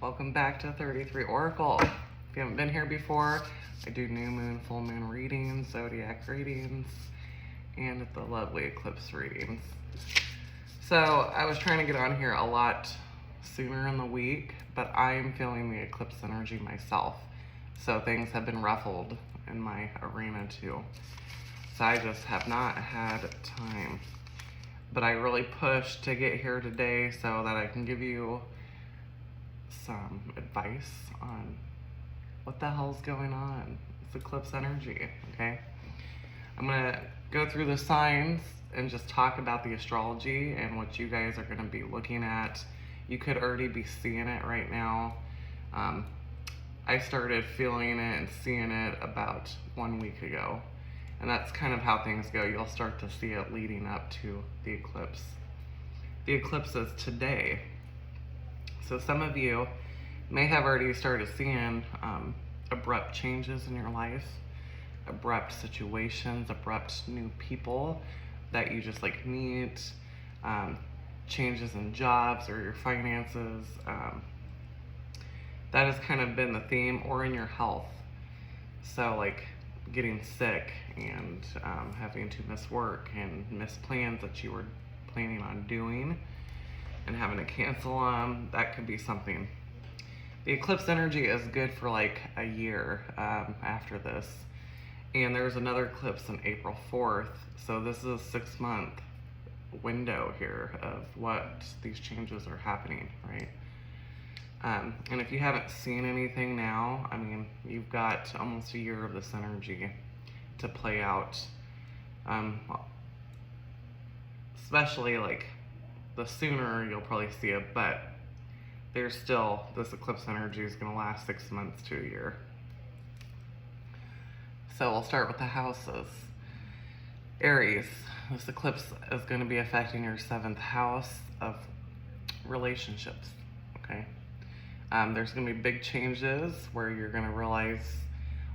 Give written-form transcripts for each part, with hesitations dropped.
Welcome back to 33 Oracle. If you haven't been here before, I do new moon, full moon readings, zodiac readings, and the lovely eclipse readings. So I was trying to get on here a lot sooner in the week, but I am feeling the eclipse energy myself. So things have been ruffled in my arena too. So I just have not had time. But I really pushed to get here today so that I can give you some advice on what the hell's going on. It's eclipse energy, okay? I'm gonna go through the signs and just talk about the astrology and what you guys are gonna be looking at. You could already be seeing it right now. I started feeling it and seeing it about 1 week ago. And that's kind of how things go. You'll start to see it leading up to the eclipse. The eclipse is today. So some of you may have already started seeing abrupt changes in your life, abrupt situations, abrupt new people that you just like meet, changes in jobs or your finances. That has kind of been the theme, or in your health. So like getting sick and having to miss work and miss plans that you were planning on doing and having to cancel them. That could be something. The eclipse energy is good for like a year after this. And there's another eclipse on April 4th. So this is a 6-month window here of what these changes are happening, right? And if you haven't seen anything now, I mean, you've got almost a year of this energy to play out. Especially like the sooner you'll probably see it, but there's still, this eclipse energy is gonna last 6 months to a year. So we'll start with the houses. Aries, this eclipse is gonna be affecting your 7th house of relationships, okay? There's gonna be big changes where you're gonna realize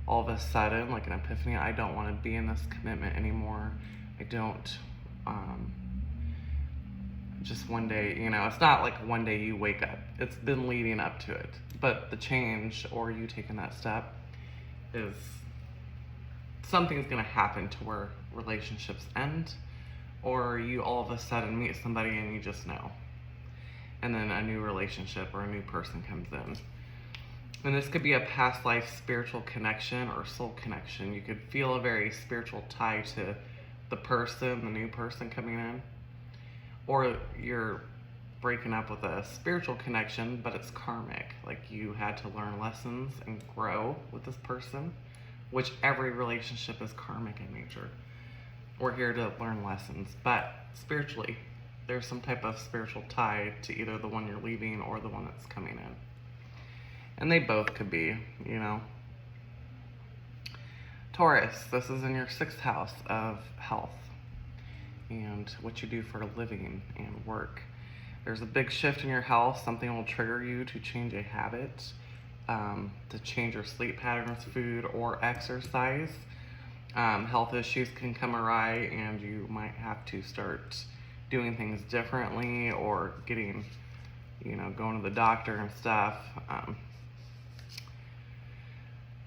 all of a sudden, like an epiphany, I don't wanna be in this commitment anymore. I don't, just one day, you know, it's not like one day you wake up. It's been leading up to it. But the change, or you taking that step, is something's gonna happen to where relationships end, or you all of a sudden meet somebody and you just know. And then a new relationship or a new person comes in. And this could be a past life spiritual connection or soul connection. You could feel a very spiritual tie to the person, the new person coming in. Or you're breaking up with a spiritual connection, but it's karmic. Like you had to learn lessons and grow with this person, which every relationship is karmic in nature. We're here to learn lessons, but spiritually, there's some type of spiritual tie to either the one you're leaving or the one that's coming in. And they both could be, you know. Taurus, this is in your 6th house of health and what you do for a living and work. There's a big shift in your health. Something will trigger you to change a habit, to change your sleep patterns, food, or exercise. Health issues can come awry and you might have to start doing things differently or getting, you know, going to the doctor and stuff.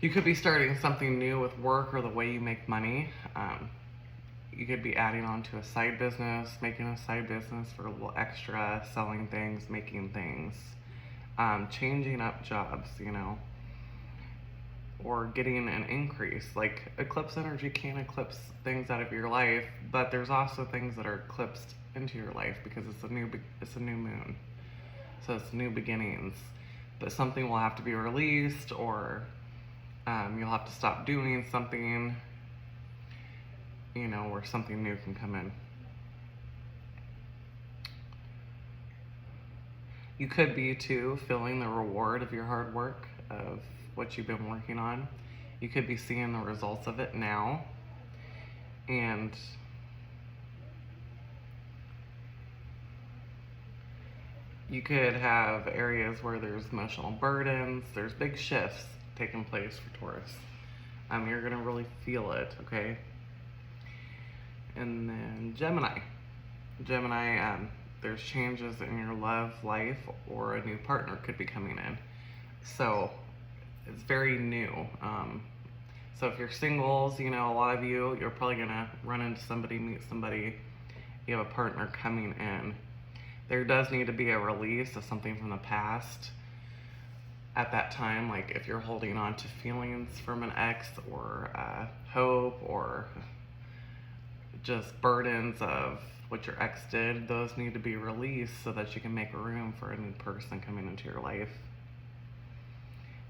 You could be starting something new with work or the way you make money. You could be adding on to a side business, making a side business for a little extra, selling things, making things, changing up jobs, you know, or getting an increase. Like eclipse energy can eclipse things out of your life, but there's also things that are eclipsed into your life because it's a new moon. So it's new beginnings. But something will have to be released, or you'll have to stop doing something, you know, where something new can come in. You could be too feeling the reward of your hard work, of what you've been working on. You could be seeing the results of it now. And you could have areas where there's emotional burdens. There's big shifts taking place for Taurus. You're gonna really feel it, okay? And then Gemini. Gemini, there's changes in your love life, or a new partner could be coming in. So it's very new. So if you're singles, you know, a lot of you're probably gonna run into somebody, meet somebody, you have a partner coming in. There does need to be a release of something from the past at that time, like if you're holding on to feelings from an ex, or hope, or just burdens of what your ex did. Those need to be released so that you can make room for a new person coming into your life.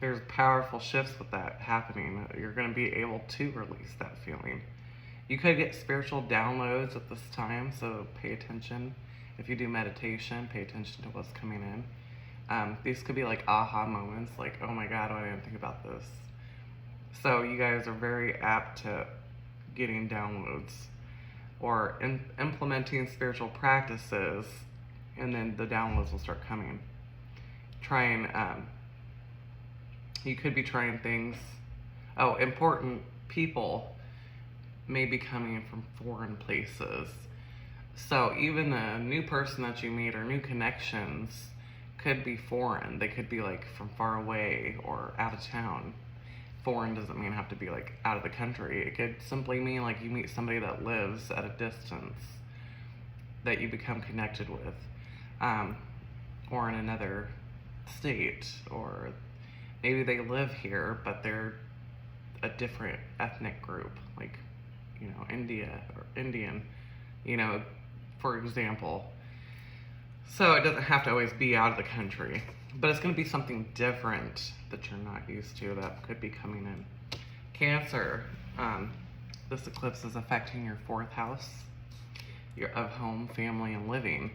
There's powerful shifts with that happening. You're going to be able to release that feeling. You could get spiritual downloads at this time, so pay attention. If you do meditation, pay attention to what's coming in. These could be like aha moments, like, oh my God, I didn't think about this. So you guys are very apt to getting downloads or implementing spiritual practices, and then the downloads will start coming. You could be trying things. Oh, important people may be coming from foreign places. So even the new person that you meet or new connections could be foreign. They could be like from far away or out of town. Foreign doesn't mean have to be like out of the country. It could simply mean like you meet somebody that lives at a distance that you become connected with, or in another state, or maybe they live here but they're a different ethnic group, like, you know, India or Indian, you know, for example. So it doesn't have to always be out of the country, but it's going to be something different that you're not used to that could be coming in. Cancer, this eclipse is affecting your 4th house of home, family, and living.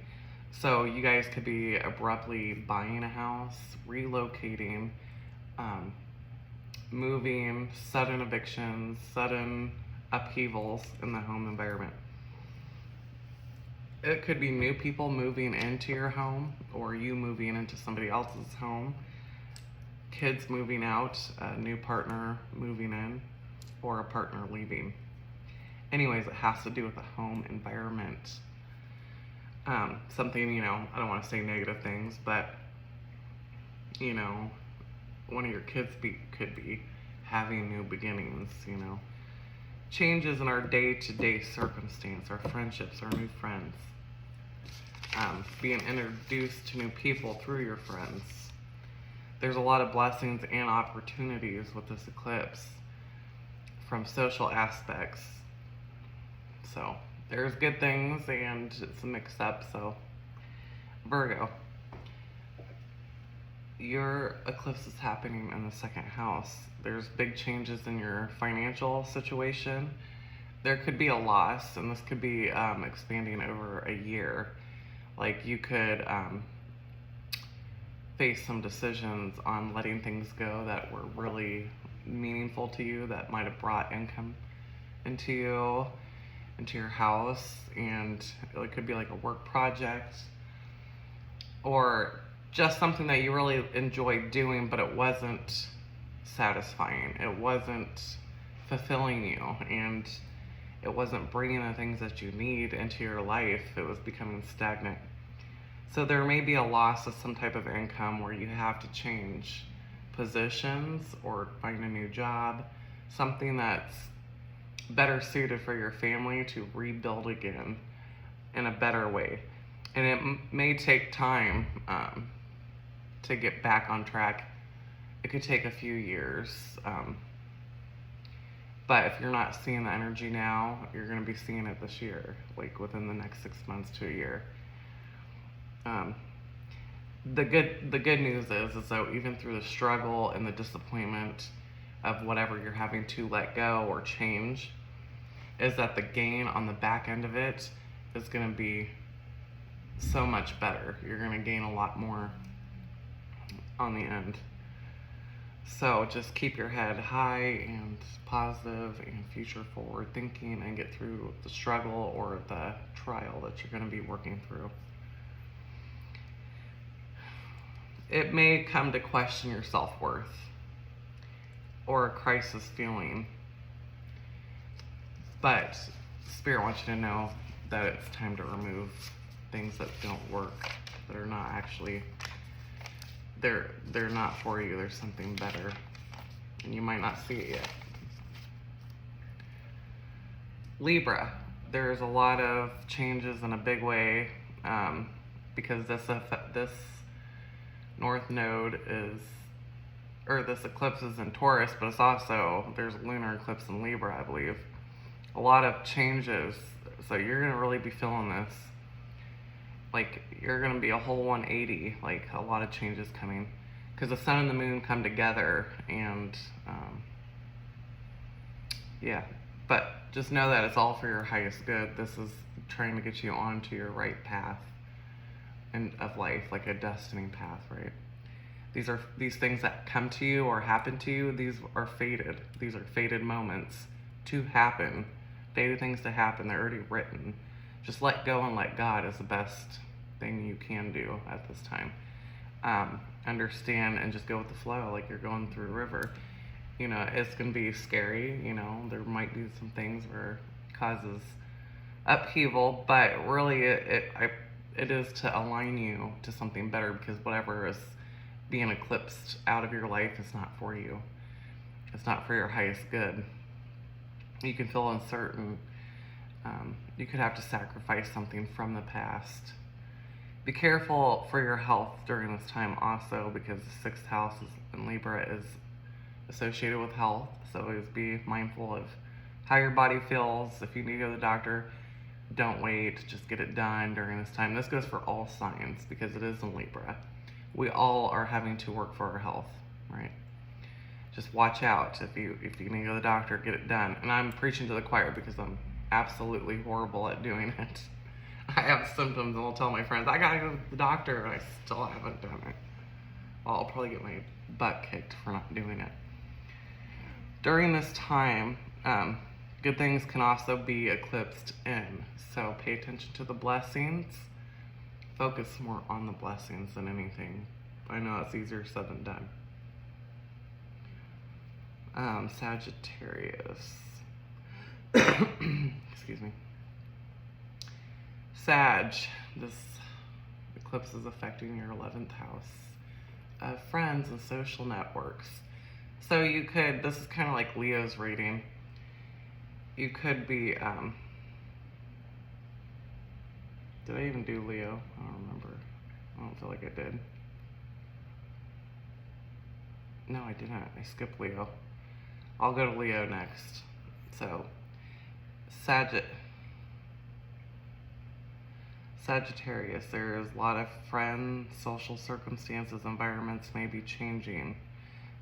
So you guys could be abruptly buying a house, relocating, moving, sudden evictions, sudden upheavals in the home environment. It could be new people moving into your home, or you moving into somebody else's home, kids moving out, a new partner moving in, or a partner leaving. Anyways, it has to do with the home environment. Something, you know, I don't want to say negative things, but, you know, one of your kids could be having new beginnings, you know. Changes in our day-to-day circumstance, our friendships, our new friends. Being introduced to new people through your friends. There's a lot of blessings and opportunities with this eclipse from social aspects. So there's good things and it's a mix up. So Virgo, your eclipse is happening in the 2nd house. There's big changes in your financial situation. There could be a loss, and this could be expanding over a year. Like you could face some decisions on letting things go that were really meaningful to you, that might have brought income into your house, and it could be like a work project or just something that you really enjoyed doing, but it wasn't satisfying. It wasn't fulfilling you, and it wasn't bringing the things that you need into your life. It was becoming stagnant. So there may be a loss of some type of income where you have to change positions or find a new job, something that's better suited for your family to rebuild again in a better way. And it may take time to get back on track. It could take a few years. But if you're not seeing the energy now, you're going to be seeing it this year, like within the next 6 months to a year. The good news is though, even through the struggle and the disappointment of whatever you're having to let go or change, is that the gain on the back end of it is going to be so much better. You're going to gain a lot more on the end. So just keep your head high and positive and future forward thinking, and get through the struggle or the trial that you're going to be working through. It may come to question your self-worth or a crisis feeling, but Spirit wants you to know that it's time to remove things that don't work, that are not actually, they're not for you. There's something better, and you might not see it yet. Libra, there's a lot of changes in a big way, because this North Node is, or this eclipse is in Taurus, but it's also, there's a lunar eclipse in Libra, I believe. A lot of changes, so you're gonna really be feeling this. Like, you're gonna be a whole 180, like a lot of changes coming, because the sun and the moon come together, and yeah. But just know that it's all for your highest good. This is trying to get you onto your right path of life, like a destiny path, right? These things that come to you or happen to you, these are fated. These are fated moments to happen. Fated things to happen, they're already written. Just let go and let God is the best thing you can do at this time. Understand and just go with the flow, like you're going through a river. You know, it's going to be scary, you know, there might be some things where it causes upheaval, but really it is to align you to something better, because whatever is being eclipsed out of your life is not for you. It's not for your highest good. You can feel uncertain. You could have to sacrifice something from the past. Be careful for your health during this time also, because the 6th house in Libra is associated with health, so always be mindful of how your body feels. If you need to go to the doctor, don't wait, just get it done during this time. This goes for all signs, because it is in Libra. We all are having to work for our health, right? Just watch out. If you need to go to the doctor, get it done. And I'm preaching to the choir, because I'm absolutely horrible at doing it. I have symptoms and I'll tell my friends, I gotta go to the doctor, and I still haven't done it. Well, I'll probably get my butt kicked for not doing it. During this time, good things can also be eclipsed in. So pay attention to the blessings. Focus more on the blessings than anything. I know it's easier said than done. Sagittarius. Excuse me. Sag, this eclipse is affecting your 11th house of friends and social networks. So you could, this is kind of like Leo's reading. You could be, did I even do Leo? I don't remember. I don't feel like I did. No, I didn't. I skipped Leo. I'll go to Leo next. So, Sagittarius, there's a lot of friends, social circumstances, environments may be changing.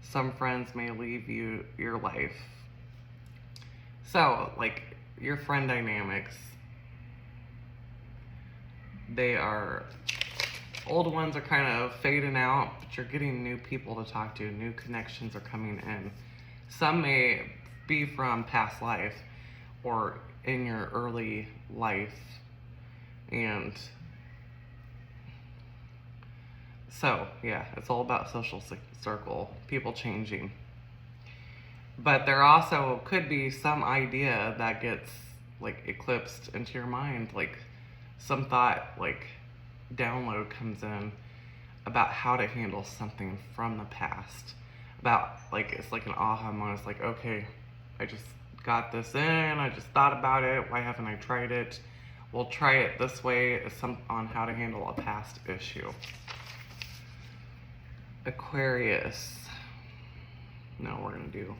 Some friends may leave your life. So, like, your friend dynamics, old ones are kind of fading out, but you're getting new people to talk to, new connections are coming in. Some may be from past life or in your early life. And so, yeah, it's all about social circle, people changing. But there also could be some idea that gets, like, eclipsed into your mind, like some thought, like, download comes in about how to handle something from the past. About, like, it's like an aha moment. It's like, okay, I just got this in, I just thought about it, why haven't I tried it? We'll try it this way on how to handle a past issue. Aquarius. No, we're going to do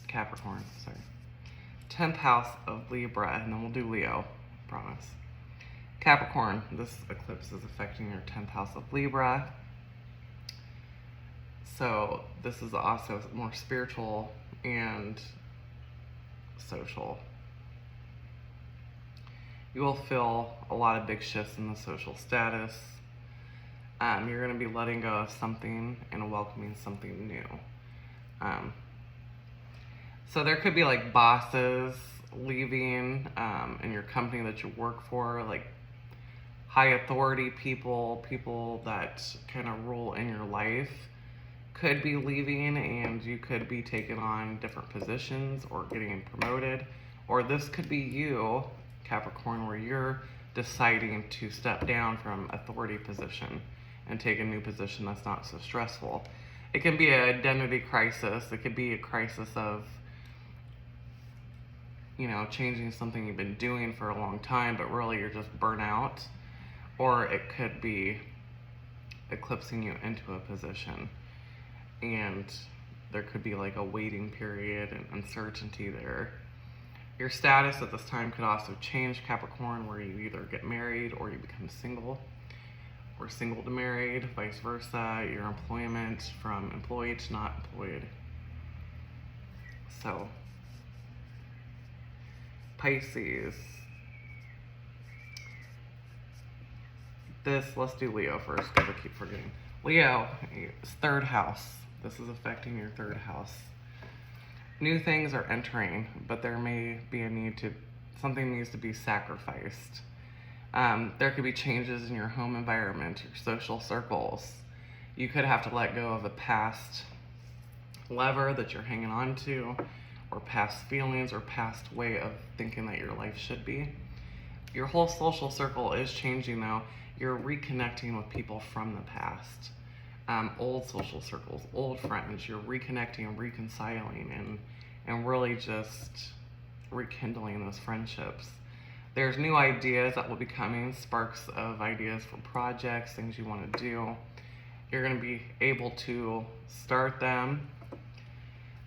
Capricorn, sorry. 10th house of Libra, and then we'll do Leo, promise. Capricorn, this eclipse is affecting your 10th house of Libra. So this is also more spiritual and social. You will feel a lot of big shifts in the social status. You're going to be letting go of something and welcoming something new. So there could be like bosses leaving in your company that you work for, like high authority people that kind of rule in your life could be leaving, and you could be taking on different positions or getting promoted. Or this could be you, Capricorn, where you're deciding to step down from authority position and take a new position that's not so stressful. It can be an identity crisis. It could be a crisis of, you know, changing something you've been doing for a long time, but really you're just burnt out. Or it could be eclipsing you into a position, and there could be like a waiting period and uncertainty there. Your status at this time could also change, Capricorn, where you either get married or you become single, or single to married, vice versa. Your employment from employed to not employed. So, Pisces. Let's do Leo first because I keep forgetting. Leo, it's third house. This is affecting your third house. New things are entering, but there may be a something needs to be sacrificed. There could be changes in your home environment, your social circles. You could have to let go of a past lever that you're hanging on to, or past feelings, or past way of thinking that your life should be. Your whole social circle is changing though. You're reconnecting with people from the past. Old social circles, old friends. You're reconnecting and reconciling and really just rekindling those friendships. There's new ideas that will be coming, sparks of ideas for projects, things you want to do. You're going to be able to start them.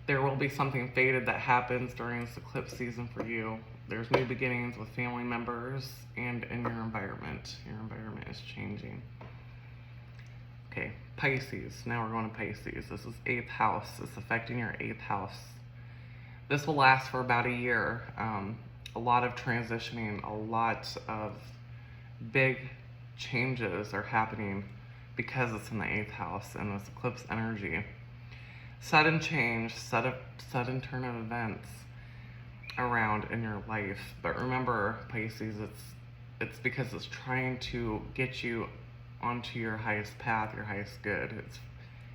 There will be something fated that happens during this eclipse season for you. There's new beginnings with family members and in your environment. Your environment is changing. Okay, Pisces. Now we're going to Pisces. This is 8th house. It's affecting your 8th house. This will last for about a year. A lot of transitioning, a lot of big changes are happening because it's in the 8th house and this eclipse energy. Sudden change, sudden turn of events around in your life. But remember, Pisces, it's because it's trying to get you onto your highest path, your highest good.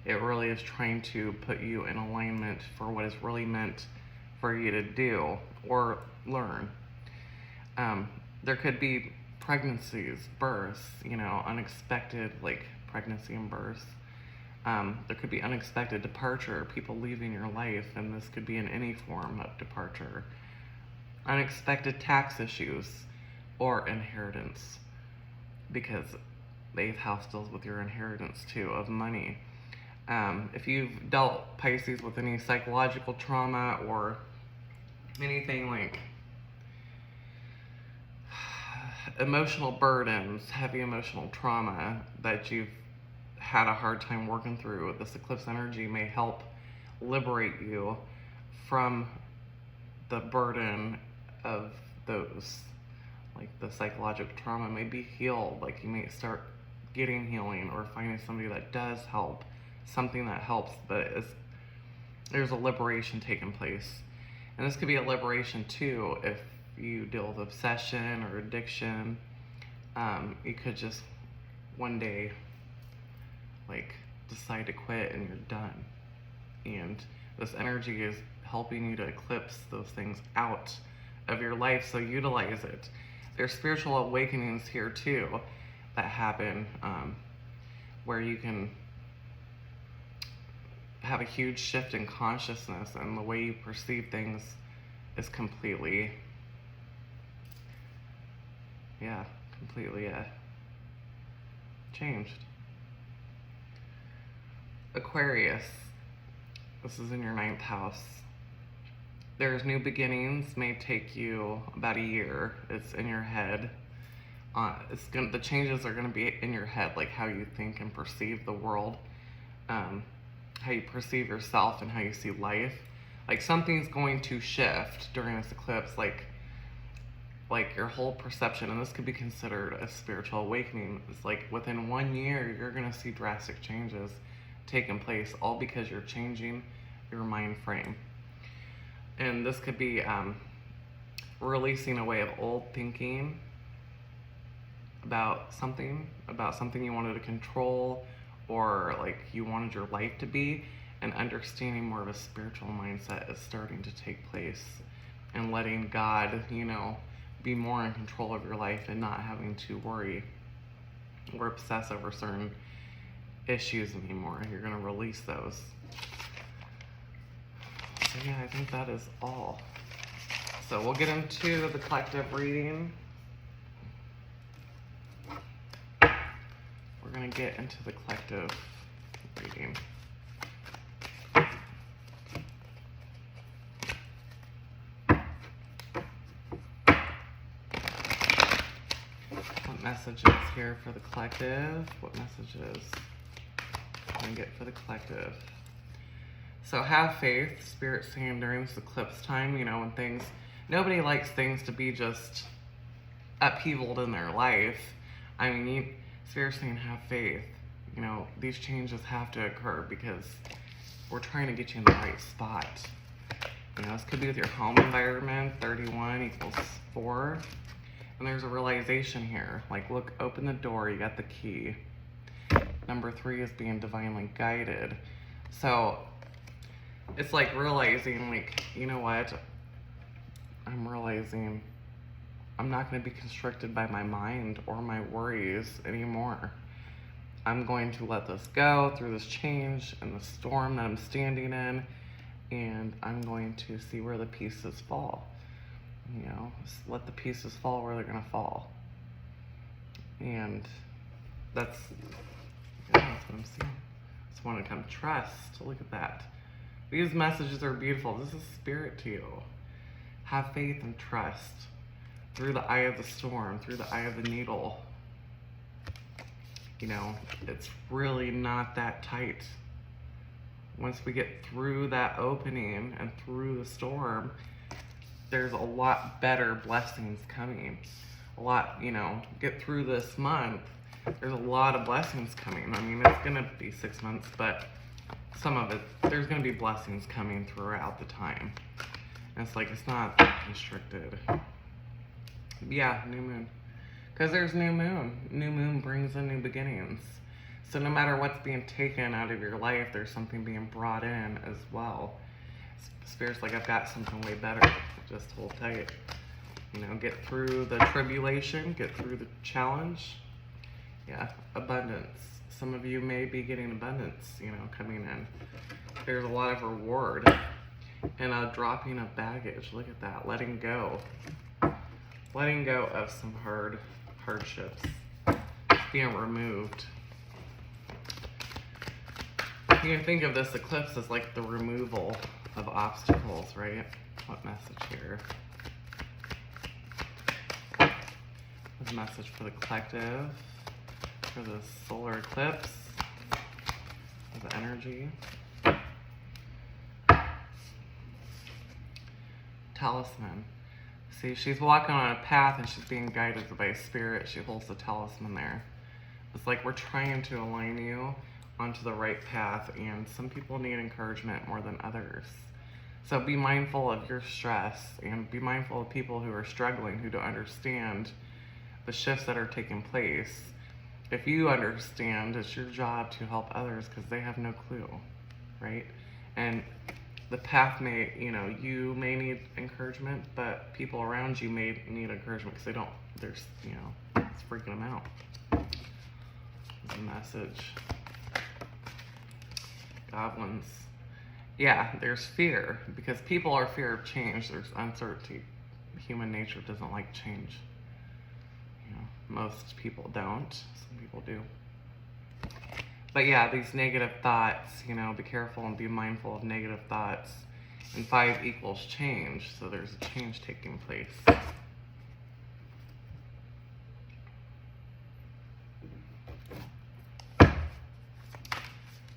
It really is trying to put you in alignment for what is really meant for you to do or learn. There could be pregnancies, births, you know, unexpected, like pregnancy and births. There could be unexpected departure, people leaving your life, and this could be in any form of departure. Unexpected tax issues or inheritance, because the 8th house deals with your inheritance too, of money. If you've dealt, Pisces, with any psychological trauma or anything like emotional burdens, heavy emotional trauma that you've had a hard time working through, this eclipse energy may help liberate you from the burden of those. Like the psychological trauma may be healed, like you may start getting healing or finding somebody that does help, something that helps, but there's a liberation taking place. And this could be a liberation too if you deal with obsession or addiction. You could just one day like decide to quit and you're done. And this energy is helping you to eclipse those things out of your life, so utilize it. There's spiritual awakenings here too that happen, where you can have a huge shift in consciousness, and the way you perceive things is completely changed. Aquarius, this is in your 9th house. There's new beginnings, may take you about a year. It's in your head. The changes are gonna be in your head, like how you think and perceive the world, how you perceive yourself and how you see life. Like something's going to shift during this eclipse, like your whole perception, and this could be considered a spiritual awakening. It's like within 1 year, you're gonna see drastic changes taking place, all because you're changing your mind frame. And this could be releasing a way of old thinking about something you wanted to control, or like you wanted your life to be, and understanding more of a spiritual mindset is starting to take place, and letting God, you know, be more in control of your life and not having to worry or obsess over certain issues anymore. You're going to release those. So yeah, I think that is all. So we'll get into the collective reading. We're going to get into the collective reading. What messages here for the collective? What messages can I get for the collective? So have faith, Spirit saying during this eclipse time, you know, when things, nobody likes things to be just upheavaled in their life. I mean, Spirit saying have faith. You know, these changes have to occur because we're trying to get you in the right spot. You know, this could be with your home environment. 31 equals 4. And there's a realization here. Like, look, open the door, you got the key. Number 3 is being divinely guided. So it's like realizing, like, you know what? I'm realizing I'm not going to be constricted by my mind or my worries anymore. I'm going to let this go through this change and the storm that I'm standing in, and I'm going to see where the pieces fall. You know, let the pieces fall where they're going to fall. And that's what I'm seeing. Just want to come trust. Look at that. These messages are beautiful. This is Spirit to you. Have faith and trust through the eye of the storm, through the eye of the needle. You know, it's really not that tight. Once we get through that opening and through the storm, there's a lot better blessings coming. A lot, you know, get through this month, there's a lot of blessings coming. I mean, it's going to be 6 months, but some of it, there's going to be blessings coming throughout the time. And it's like, it's not constricted. Yeah, new moon. Because there's new moon. New moon brings in new beginnings. So no matter what's being taken out of your life, there's something being brought in as well. Spirit's like, I've got something way better. Just hold tight. You know, get through the tribulation, get through the challenge. Yeah, abundance. Some of you may be getting abundance, you know, coming in. There's a lot of reward and a dropping of baggage. Look at that, letting go. Letting go of some hardships. Being removed. You can think of this eclipse as like the removal of obstacles, right? What message here? What's the message for the collective? For the solar eclipse? For the energy? Talisman. See, she's walking on a path and she's being guided by a spirit. She holds the talisman there. It's like we're trying to align you onto the right path, and some people need encouragement more than others. So be mindful of your stress and be mindful of people who are struggling, who don't understand the shifts that are taking place. If you understand, it's your job to help others because they have no clue, right? And the path may, you know, you may need encouragement, but people around you may need encouragement because they don't, there's, you know, it's freaking them out. There's a message. Goblins. Yeah, there's fear because people are fear of change. There's uncertainty. Human nature doesn't like change. You know, most people don't. Some people do. But yeah, these negative thoughts, you know, be careful and be mindful of negative thoughts. And 5 equals change, so there's a change taking place.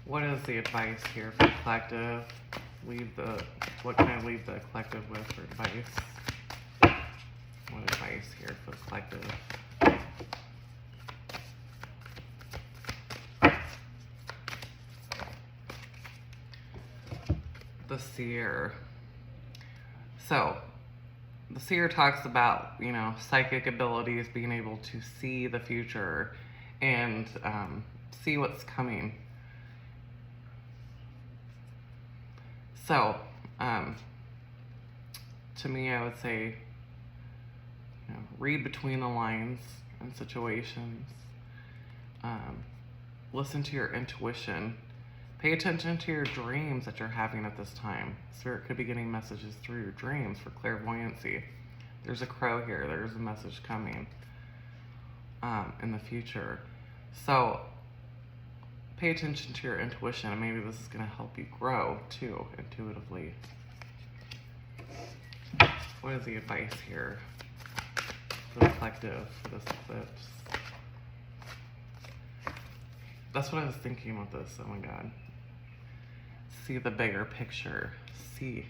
What is the advice here for the collective? What can I leave the collective with for advice? What advice here for the collective? The seer. So, the seer talks about, you know, psychic abilities, being able to see the future and see what's coming. So, to me, I would say, you know, read between the lines in situations. listen to your intuition. Pay attention to your dreams that you're having at this time. Spirit could be getting messages through your dreams for clairvoyancy. There's a crow here. There's a message coming in the future. So pay attention to your intuition, and maybe this is going to help you grow too, intuitively. What is the advice here for the collective for this eclipse? That's what I was thinking with this. Oh my God. See the bigger picture. See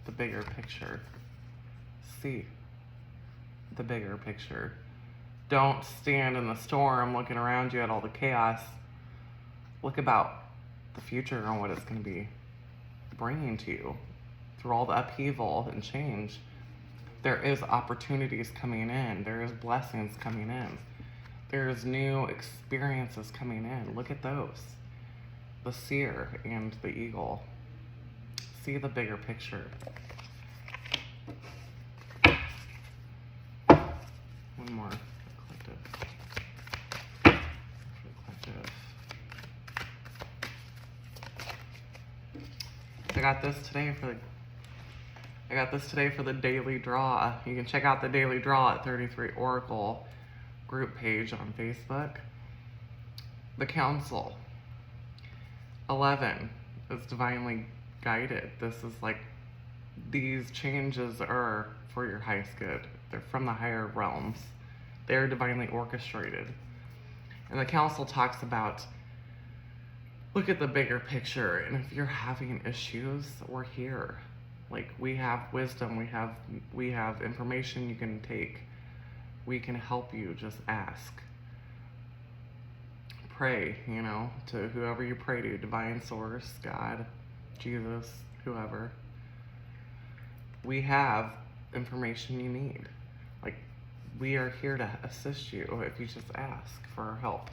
the bigger picture. See the bigger picture. Don't stand in the storm looking around you at all the chaos. Look about the future and what it's going to be bringing to you through all the upheaval and change. There is opportunities coming in. There is blessings coming in. There's new experiences coming in. Look at those. The seer and the eagle. See the bigger picture. One more. Collective. I got this today for the daily draw. You can check out the daily draw at 33oracle group page on Facebook. The Council. 11 is divinely guided. This is like, these changes are for your highest good. They're from the higher realms. They're divinely orchestrated. And the Council talks about, look at the bigger picture, and if you're having issues, we're here. Like, we have wisdom, we have information you can take. We can help you, just ask. Pray, you know, to whoever you pray to, divine source, God, Jesus, whoever. We have information you need. Like, we are here to assist you if you just ask for our help.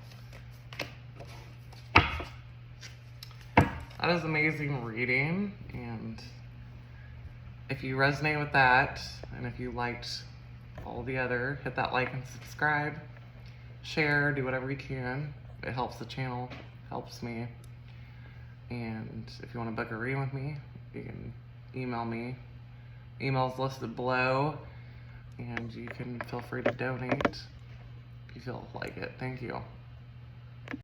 That is amazing reading, and if you resonate with that, and if you liked all the other, hit that like and subscribe, share, do whatever you can. It helps the channel, helps me. And if you want to book a reading with me, you can email me. Email's listed below, and you can feel free to donate if you feel like it. Thank you.